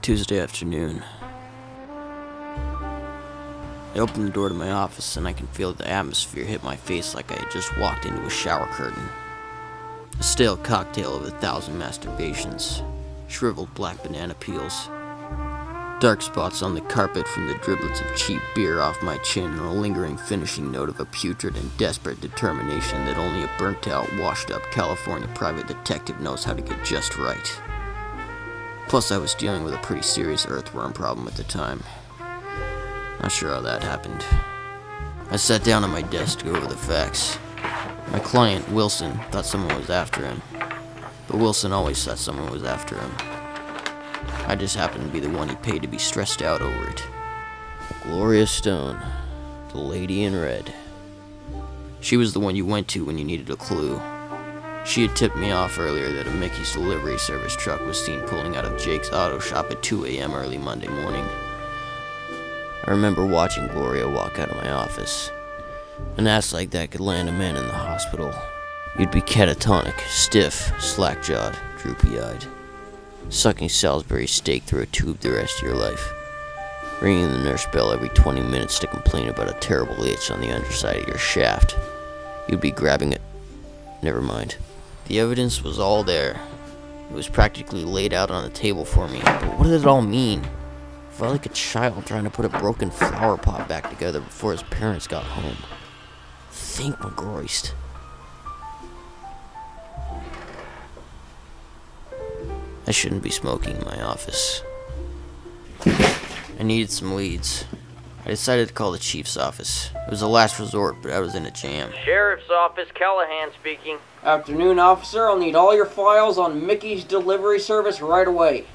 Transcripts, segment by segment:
Tuesday afternoon. I open the door to my office and I can feel the atmosphere hit my face like I had just walked into a shower curtain. A stale cocktail of 1,000 masturbations, shriveled black banana peels, dark spots on the carpet from the driblets of cheap beer off my chin, and a lingering finishing note of a putrid and desperate determination that only a burnt-out, washed-up California private detective knows how to get just right. Plus, I was dealing with a pretty serious earthworm problem at the time. Not sure how that happened. I sat down at my desk to go over the facts. My client, Wilson, thought someone was after him. But Wilson always thought someone was after him. I just happened to be the one he paid to be stressed out over it. Gloria Stone, the lady in red. She was the one you went to when you needed a clue. She had tipped me off earlier that a Mickey's delivery service truck was seen pulling out of Jake's auto shop at 2 a.m. early Monday morning. I remember watching Gloria walk out of my office. An ass like that could land a man in the hospital. You'd be catatonic, stiff, slack-jawed, droopy-eyed, sucking Salisbury steak through a tube the rest of your life, ringing the nurse bell every 20 minutes to complain about a terrible itch on the underside of your shaft. You'd be grabbing it. Never mind. The evidence was all there. It was practically laid out on the table for me. But what did it all mean? I felt like a child trying to put a broken flower pot back together before his parents got home. Think, McGroist. I shouldn't be smoking in my office. I needed some leads. I decided to call the chief's office. It was a last resort, but I was in a jam. Sheriff's Office, Callahan speaking. Afternoon, officer. I'll need all your files on Mickey's delivery service right away.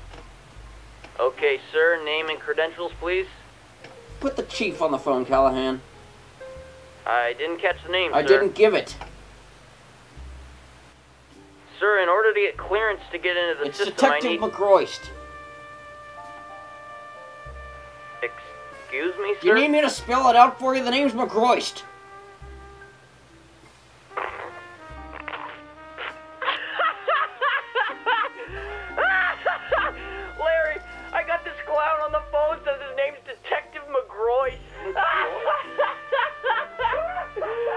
Okay, sir. Name and credentials, please. Put the chief on the phone, Callahan. I didn't catch the name, I sir. didn't give it. Sir, in order to get clearance to get into the It's system, Detective McGroist. Excuse me, sir? You need me to spell it out for you? The name's McGroist. Larry, I got this clown on the phone, says his name's Detective McGroist.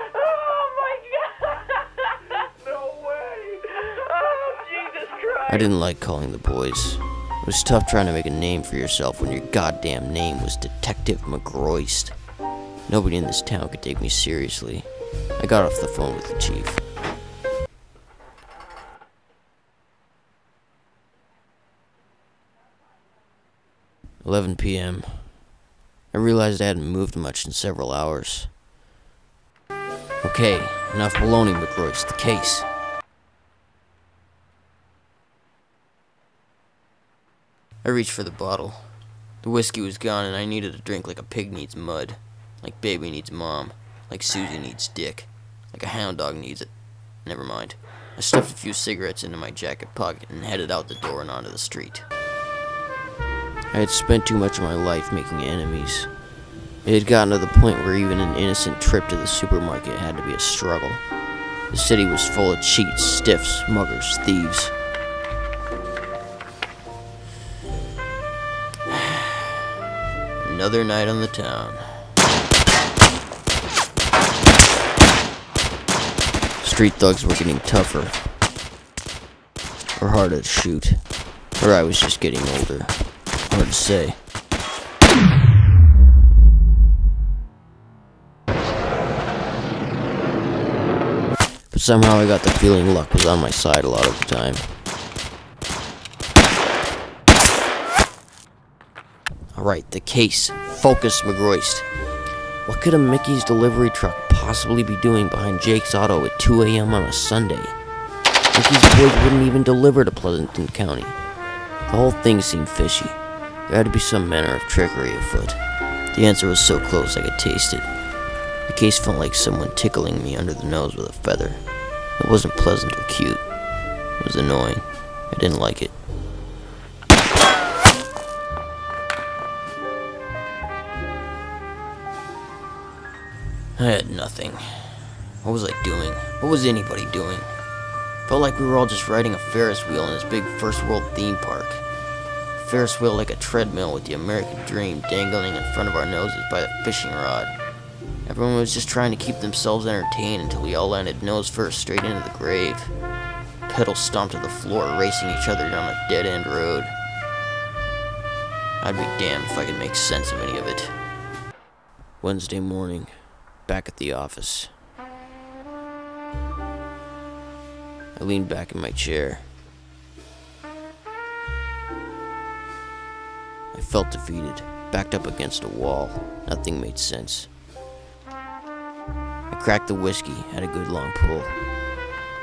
Oh my God! No way! Oh, Jesus Christ! I didn't like calling the boys. It was tough trying to make a name for yourself when your goddamn name was Detective McGroist. Nobody in this town could take me seriously. I got off the phone with the chief. "11 p.m. I realized I hadn't moved much in several hours. Okay, enough baloney, McGroist. The case. I reached for the bottle. The whiskey was gone and I needed a drink like a pig needs mud. Like baby needs mom. Like Susie needs dick. Like a hound dog needs it. Never mind. I stuffed a few cigarettes into my jacket pocket and headed out the door and onto the street. I had spent too much of my life making enemies. It had gotten to the point where even an innocent trip to the supermarket had to be a struggle. The city was full of cheats, stiffs, muggers, thieves. Another night on the town. Street thugs were getting tougher. Or harder to shoot. Or I was just getting older. Hard to say. But somehow I got the feeling luck was on my side a lot of the time. Alright, the case. Focus, McGroist. What could a Mickey's delivery truck possibly be doing behind Jake's auto at 2 a.m. on a Sunday? Mickey's boys wouldn't even deliver to Pleasanton County. The whole thing seemed fishy. There had to be some manner of trickery afoot. The answer was so close I could taste it. The case felt like someone tickling me under the nose with a feather. It wasn't pleasant or cute. It was annoying. I didn't like it. I had nothing. What was I doing? What was anybody doing? Felt like we were all just riding a Ferris wheel in this big first world theme park. Ferris wheel like a treadmill with the American dream dangling in front of our noses by the fishing rod. Everyone was just trying to keep themselves entertained until we all landed nose first straight into the grave. Pedals stomped to the floor, racing each other down a dead-end road. I'd be damned if I could make sense of any of it. Wednesday morning, back at the office. I leaned back in my chair. I felt defeated, backed up against a wall. Nothing made sense. I cracked the whiskey, had a good long pull.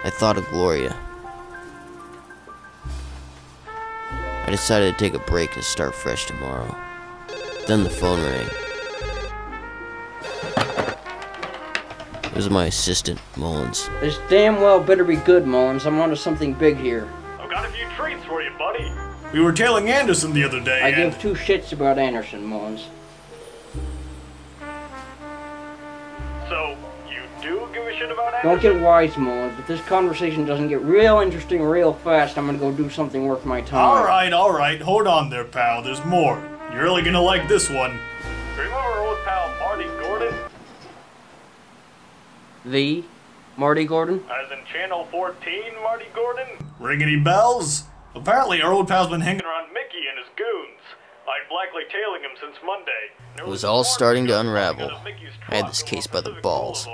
I thought of Gloria. I decided to take a break and start fresh tomorrow. Then the phone rang. It was my assistant, Mullins. This damn well better be good, Mullins. I'm onto something big here. I've got a few treats for you, buddy. We were tailing Anderson the other day, I give two shits about Anderson, Mullins. So, you do give a shit about Anderson? Don't get wise, Mullins. If this conversation doesn't get real interesting real fast, I'm gonna go do something worth my time. Alright. Hold on there, pal. There's more. You're really gonna like this one. Remember our old pal Marty Gordon? The Marty Gordon? As in Channel 14 Marty Gordon? Ring any bells? Apparently our old pal's been hanging around Mickey and his goons. I'm blackly tailing him since Monday. It was all starting to unravel. I had this case by the balls.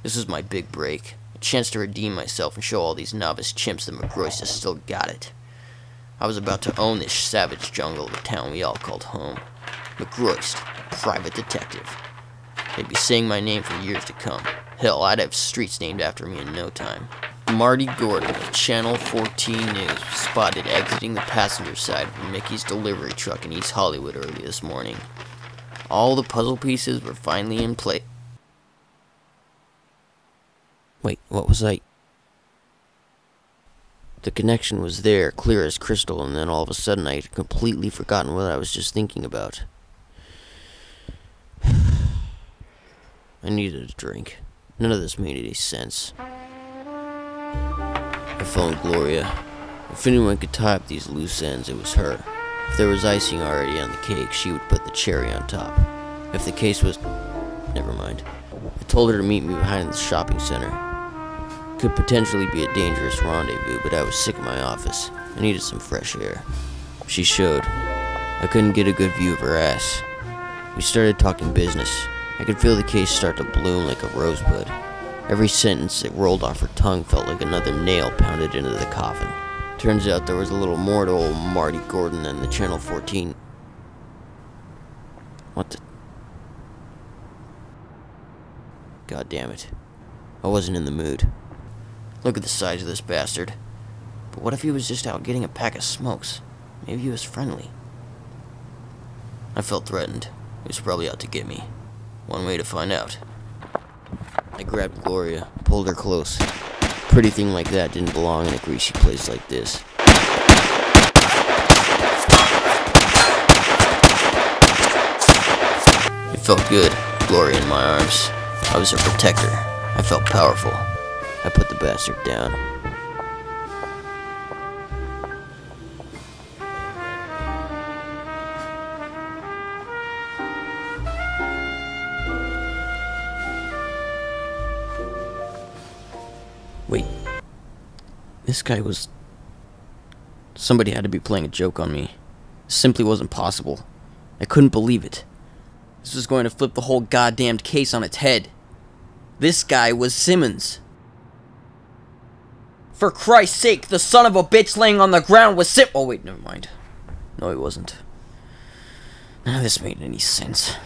This was my big break. A chance to redeem myself and show all these novice chimps that McGroist has still got it. I was about to own this savage jungle of a town we all called home. McGroist, private detective. They'd be saying my name for years to come. Hell, I'd have streets named after me in no time. Marty Gordon of Channel 14 News was spotted exiting the passenger side of Mickey's delivery truck in East Hollywood early this morning. All the puzzle pieces were finally in place. Wait, what was I? The connection was there, clear as crystal, and then all of a sudden I had completely forgotten what I was just thinking about. I needed a drink. None of this made any sense. I phoned Gloria. If anyone could tie up these loose ends, it was her. If there was icing already on the cake, she would put the cherry on top. If the case was... never mind. I told her to meet me behind the shopping center. It could potentially be a dangerous rendezvous, but I was sick of my office. I needed some fresh air. She showed. I couldn't get a good view of her ass. We started talking business. I could feel the case start to bloom like a rosebud. Every sentence that rolled off her tongue felt like another nail pounded into the coffin. Turns out there was a little more to old Marty Gordon than the Channel 14. What the... God damn it. I wasn't in the mood. Look at the size of this bastard. But what if he was just out getting a pack of smokes? Maybe he was friendly. I felt threatened. He was probably out to get me. One way to find out. I grabbed Gloria, pulled her close. A pretty thing like that didn't belong in a greasy place like this. It felt good, Gloria in my arms. I was her protector. I felt powerful. I put the bastard down. Wait. This guy was... Somebody had to be playing a joke on me. It simply wasn't possible. I couldn't believe it. This was going to flip the whole goddamned case on its head. This guy was Simmons. For Christ's sake, the son of a bitch laying on the ground was Oh wait, never mind. No, he wasn't. None of this made any sense.